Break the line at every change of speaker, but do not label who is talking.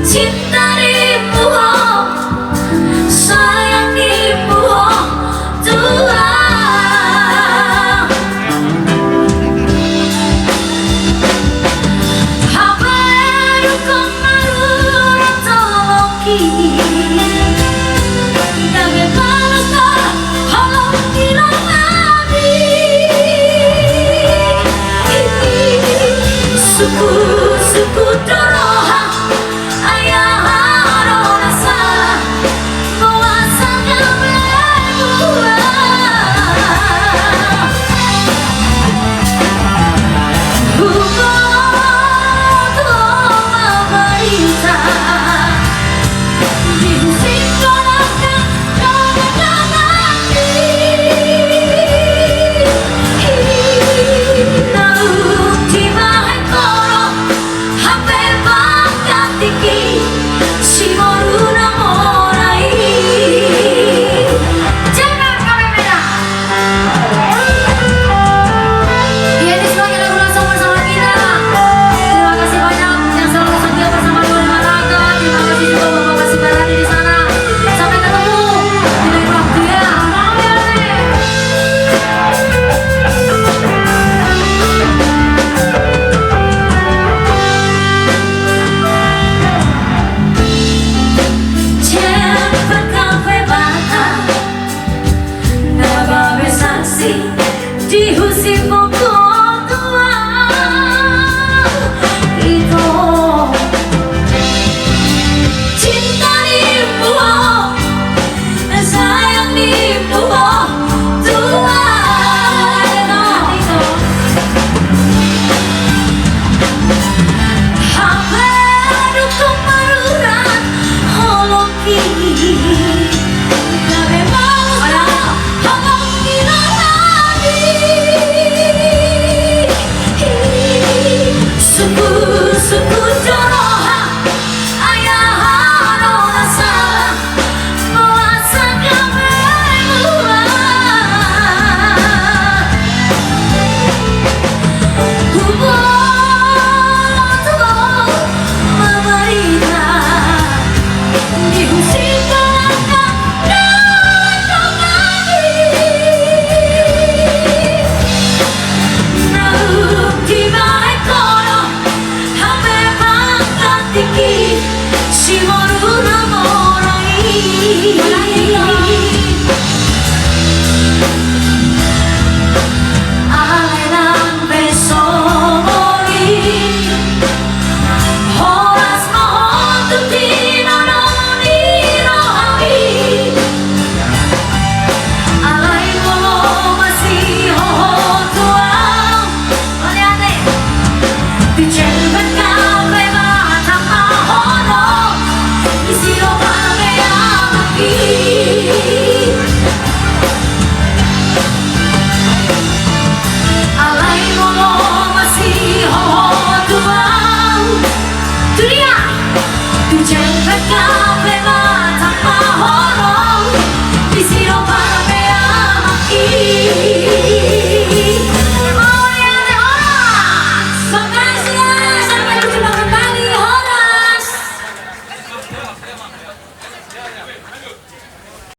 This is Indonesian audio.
cinta dibohong, sayang dibohong Tuhan. Habaru komaru ratoloki Dame balaka holoki no adi Suku doroha ayah rasa kuasanya membuat hubungan memerintah disimpankan dalam hati lalu tiba koro hape bakat tinggi shimoru namorai jangan kami beda. Iya, ini sebagai lagu langsung bersama kita. Terima kasih banyak yang selalu setia bersama Dua Malaga. Terima kasih juga Bapak Sibarani di sana. Sampai ketemu di lain waktu ya. Cepet kafe bata, nababe saksi di husi pokok tua itu cinta dibohong, sayang dibohong Tuhan. Habaru komaruran holoki Dame balaka holoki no adi Suku doroha ayah rasa kuasanya membuat hubungan memerintah disimpankan dalam hati lalu tiba koro hape bakat tinggi shimoru namorai Alelang besomori Horas mohon tutino noni rohami Alai molo masih hoho tuang Oliane Dicelvet kafe batang mahono Isiro kafe amaki Alai molo masih hoho tuang Dunia Dicelvet kafe batang